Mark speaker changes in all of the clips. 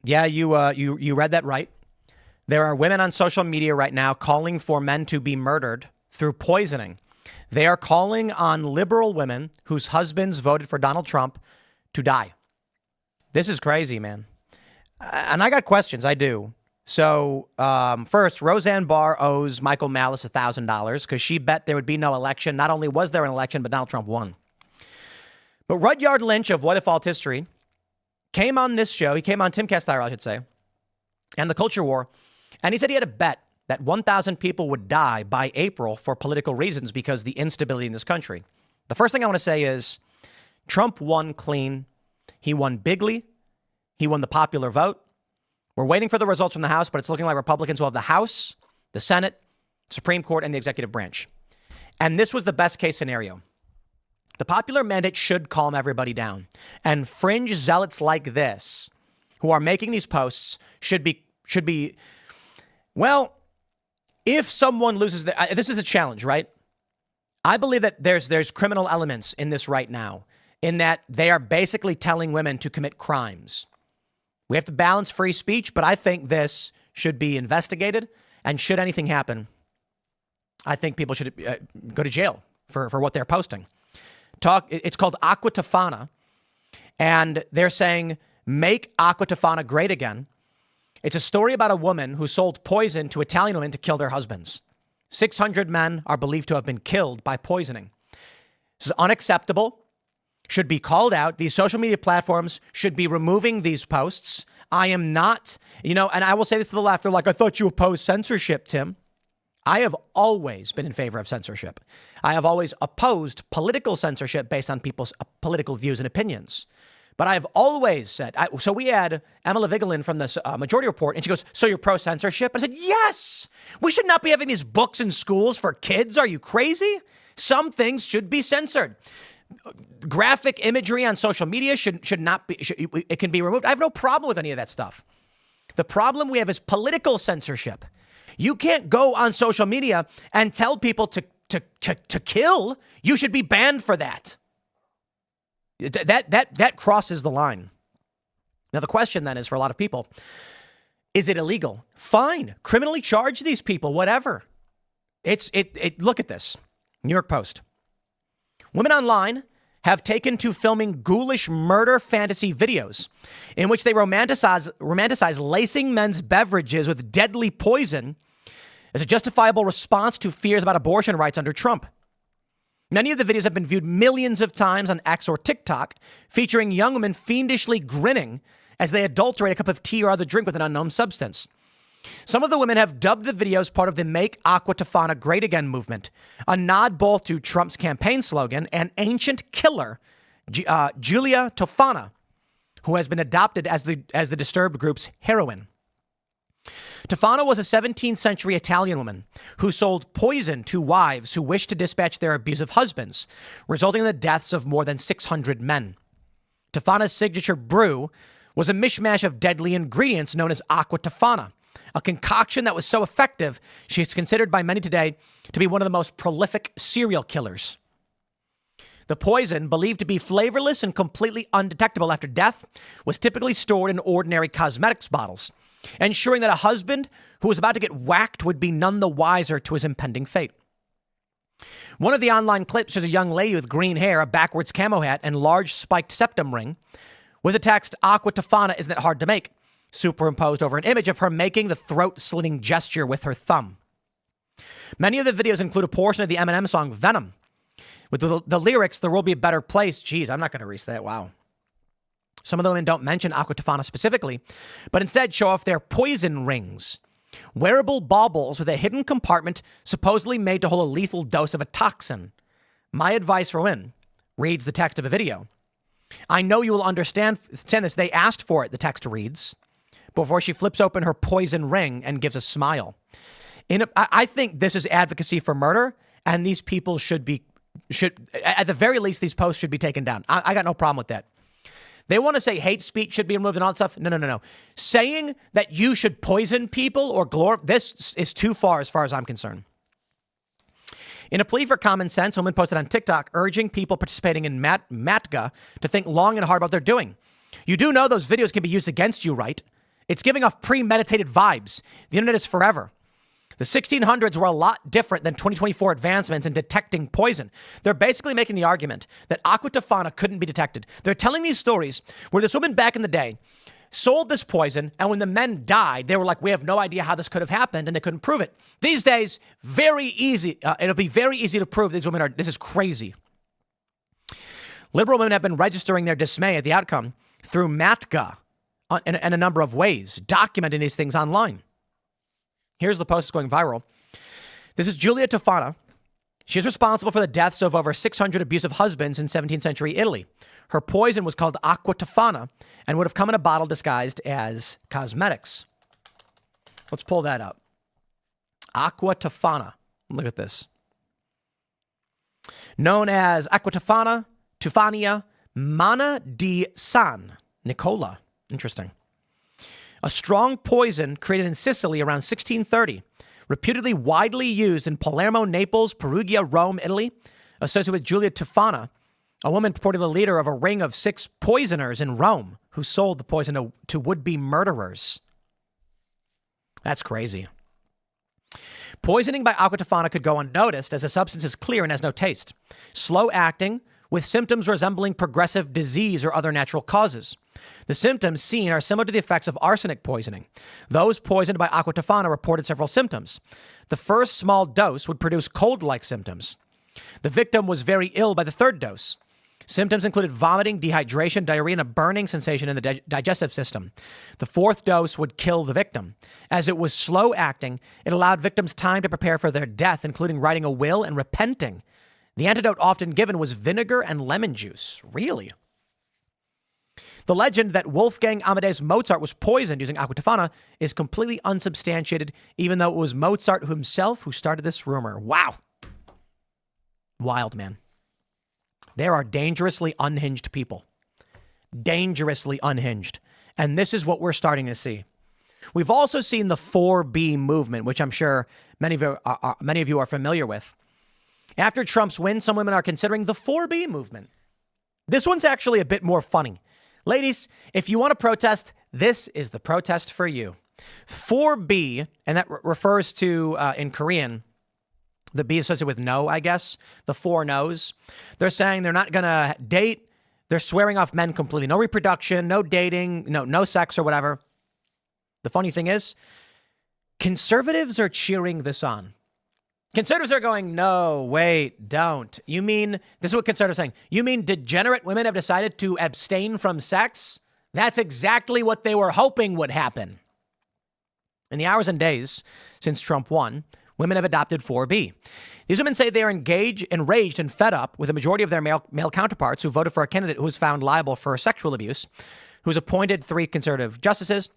Speaker 1: Yeah, you read that right. There are women on social media right now calling for men to be murdered through poisoning. They are calling on liberal women whose husbands voted for Donald Trump to die. This is crazy, man. And I got questions. I do. So first, Roseanne Barr owes Michael Malice $1,000 because she bet there would be no election. Not only was there an election, but Donald Trump won. But Rudyard Lynch of What If Alt History came on this show. He came on Timcast, I should say, and the Culture War. And he said he had a bet that 1,000 people would die by April for political reasons because of the instability in this country. The first thing I want to say is Trump won clean. He won bigly. He won the popular vote. We're waiting for the results from the House, but it's looking like Republicans will have the House, the Senate, Supreme Court, and the executive branch. And this was the best case scenario. The popular mandate should calm everybody down. And fringe zealots like this, who are making these posts, should be, well, if someone loses, this is a challenge, right? I believe that there's criminal elements in this right now, in that they are basically telling women to commit crimes. We have to balance free speech, but I think this should be investigated. And should anything happen, I think people should go to jail for what they're posting. It's called Aqua Tofana, and they're saying, make Aqua Tofana great again. It's a story about a woman who sold poison to Italian women to kill their husbands. 600 men are believed to have been killed by poisoning. This is unacceptable, should be called out. These social media platforms should be removing these posts. I am not, and I will say this to the left. They're like, I thought you opposed censorship, Tim. I have always been in favor of censorship. I have always opposed political censorship based on people's political views and opinions. But I have always said, so we had Emily Vigeland from this Majority Report, and she goes, so you're pro-censorship? I said, yes. We should not be having these books in schools for kids. Are you crazy? Some things should be censored. Graphic imagery on social media should not be, it can be removed. I have no problem with any of that stuff. The problem we have is political censorship. You can't go on social media and tell people to kill. You should be banned for that. That crosses the line. Now, the question then is for a lot of people, is it illegal? Fine. Criminally charge these people, whatever. Look at this. New York Post. Women online have taken to filming ghoulish murder fantasy videos in which they romanticize lacing men's beverages with deadly poison as a justifiable response to fears about abortion rights under Trump. Many of the videos have been viewed millions of times on X or TikTok, featuring young women fiendishly grinning as they adulterate a cup of tea or other drink with an unknown substance. Some of the women have dubbed the videos part of the Make Aqua Tofana Great Again movement, a nod both to Trump's campaign slogan and ancient killer Julia Tofana, who has been adopted as the disturbed group's heroine. Tofana was a 17th century Italian woman who sold poison to wives who wished to dispatch their abusive husbands, resulting in the deaths of more than 600 men. Tofana's signature brew was a mishmash of deadly ingredients known as Aqua Tofana, a concoction that was so effective she is considered by many today to be one of the most prolific serial killers. The poison, believed to be flavorless and completely undetectable after death, was typically stored in ordinary cosmetics bottles, ensuring that a husband who was about to get whacked would be none the wiser to his impending fate. One of the online clips shows a young lady with green hair, a backwards camo hat, and large spiked septum ring with the text, Aqua Tofana isn't that hard to make, superimposed over an image of her making the throat-slitting gesture with her thumb. Many of the videos include a portion of the Eminem song Venom, with the lyrics, there will be a better place. Geez, I'm not going to read that. Wow. Some of the women don't mention Aqua Tofana specifically, but instead show off their poison rings, wearable baubles with a hidden compartment supposedly made to hold a lethal dose of a toxin. My advice for women, reads the text of a video. I know you will understand this. They asked for it, the text reads, before she flips open her poison ring and gives a smile. I think this is advocacy for murder, and these people should, at the very least, these posts should be taken down. I got no problem with that. They want to say hate speech should be removed and all that stuff. No. Saying that you should poison people or this is too far as I'm concerned. In a plea for common sense, a woman posted on TikTok urging people participating in MATGA to think long and hard about what they're doing. You do know those videos can be used against you, right? It's giving off premeditated vibes. The internet is forever. The 1600s were a lot different than 2024 advancements in detecting poison. They're basically making the argument that Aqua Tofana couldn't be detected. They're telling these stories where this woman back in the day sold this poison, and when the men died, they were like, we have no idea how this could have happened, and they couldn't prove it. These days, very easy. It'll be very easy to prove these women are, this is crazy. Liberal women have been registering their dismay at the outcome through MATGA in a number of ways, documenting these things online. Here's the post that's going viral. This is Giulia Tofana. She is responsible for the deaths of over 600 abusive husbands in 17th century Italy. Her poison was called Aqua Tofana and would have come in a bottle disguised as cosmetics. Let's pull that up. Aqua Tofana. Look at this. Known as Aqua Tofana, Tufania, Mana di San Nicola. Interesting. A strong poison created in Sicily around 1630, reputedly widely used in Palermo, Naples, Perugia, Rome, Italy, associated with Giulia Tofana, a woman purportedly the leader of a ring of 6 poisoners in Rome who sold the poison to would-be murderers. That's crazy. Poisoning by Aqua Tofana could go unnoticed as the substance is clear and has no taste. Slow acting, with symptoms resembling progressive disease or other natural causes. The symptoms seen are similar to the effects of arsenic poisoning. Those poisoned by Aqua Tofana reported several symptoms. The first small dose would produce cold-like symptoms. The victim was very ill by the third dose. Symptoms included vomiting, dehydration, diarrhea, and a burning sensation in the digestive system. The fourth dose would kill the victim. As it was slow acting, it allowed victims time to prepare for their death, including writing a will and repenting. The antidote often given was vinegar and lemon juice. Really? The legend that Wolfgang Amadeus Mozart was poisoned using Aqua Tofana is completely unsubstantiated, even though it was Mozart himself who started this rumor. Wow. Wild, man. There are dangerously unhinged people. Dangerously unhinged. And this is what we're starting to see. We've also seen the 4B movement, which I'm sure many of you are familiar with. After Trump's win, some women are considering the 4B movement. This one's actually a bit more funny. Ladies, if you want to protest, this is the protest for you. 4B, and that refers to, in Korean, the B is associated with no, I guess, the 4 no's. They're saying they're not going to date. They're swearing off men completely. No reproduction, no dating, no sex or whatever. The funny thing is, conservatives are cheering this on. Conservatives are going, no, wait, don't. You mean, this is what conservatives are saying. You mean degenerate women have decided to abstain from sex? That's exactly what they were hoping would happen. In the hours and days since Trump won, women have adopted 4B. These women say they are enraged and fed up with the majority of their male counterparts who voted for a candidate who was found liable for sexual abuse, who's appointed 3 conservative justices.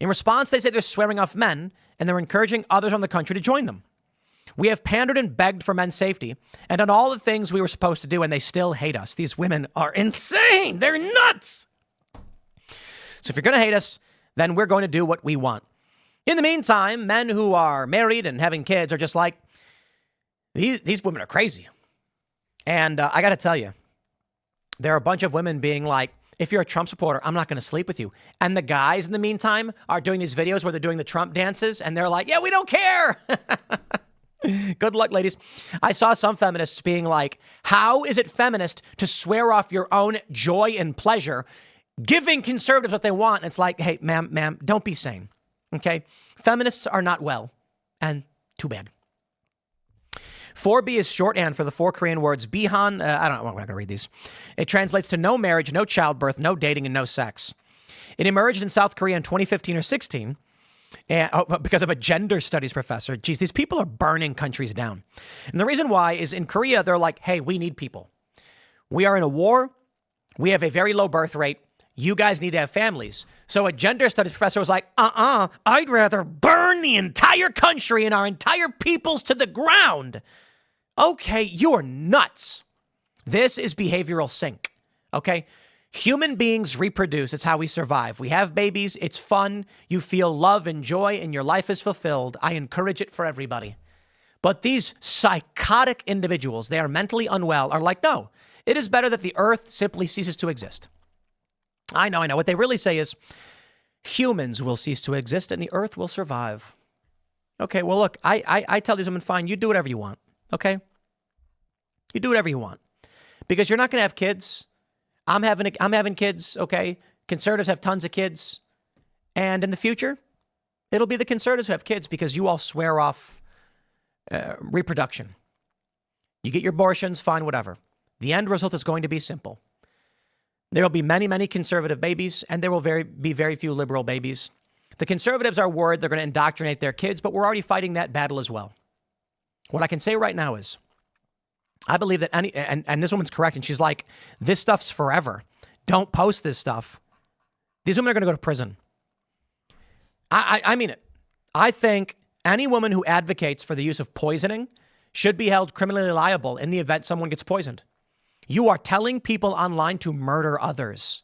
Speaker 1: In response, they say they're swearing off men and they're encouraging others on the country to join them. We have pandered and begged for men's safety and done all the things we were supposed to do, and they still hate us. These women are insane. They're nuts. So if you're going to hate us, then we're going to do what we want. In the meantime, men who are married and having kids are just like, these women are crazy. And I got to tell you, there are a bunch of women being like, if you're a Trump supporter, I'm not going to sleep with you. And the guys, in the meantime, are doing these videos where they're doing the Trump dances, and they're like, yeah, we don't care. Good luck, ladies. I saw some feminists being like, how is it feminist to swear off your own joy and pleasure, giving conservatives what they want? And it's like, hey, ma'am, don't be sane. Okay? Feminists are not well, and too bad. 4B is shorthand for the 4 Korean words bihan. I'm not going to read these. It translates to no marriage, no childbirth, no dating, and no sex. It emerged in South Korea in 2015 or 16. Because of a gender studies professor. Geez, these people are burning countries down. And the reason why is in Korea, they're like, hey, we need people. We are in a war. We have a very low birth rate. You guys need to have families. So a gender studies professor was like, I'd rather burn the entire country and our entire peoples to the ground. Okay, you're nuts. This is behavioral sync. Okay? Human beings reproduce. It's how we survive. We have babies. It's fun. You feel love and joy and your life is fulfilled. I encourage it for everybody. But these psychotic individuals, they are mentally unwell, are like, no, it is better that the earth simply ceases to exist. I know. What they really say is, humans will cease to exist and the earth will survive. Okay, well, look, I tell these women, fine, you do whatever you want, okay? You do whatever you want. Because you're not going to have kids. I'm having kids, okay? Conservatives have tons of kids. And in the future, it'll be the conservatives who have kids because you all swear off reproduction. You get your abortions, fine, whatever. The end result is going to be simple. There will be many, many conservative babies, and there will be very few liberal babies. The conservatives are worried they're going to indoctrinate their kids, but we're already fighting that battle as well. What I can say right now is, I believe that and this woman's correct, and she's like, this stuff's forever. Don't post this stuff. These women are going to go to prison. I mean it. I think any woman who advocates for the use of poisoning should be held criminally liable in the event someone gets poisoned. You are telling people online to murder others.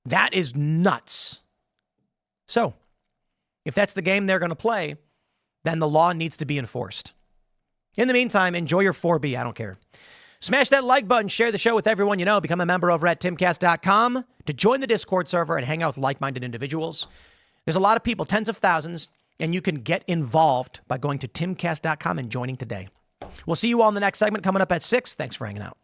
Speaker 1: That is nuts. So, if that's the game they're going to play, then the law needs to be enforced. In the meantime, enjoy your 4B. I don't care. Smash that like button, share the show with everyone you know, become a member over at timcast.com to join the Discord server and hang out with like-minded individuals. There's a lot of people, tens of thousands, and you can get involved by going to timcast.com and joining today. We'll see you all in the next segment coming up at 6. Thanks for hanging out.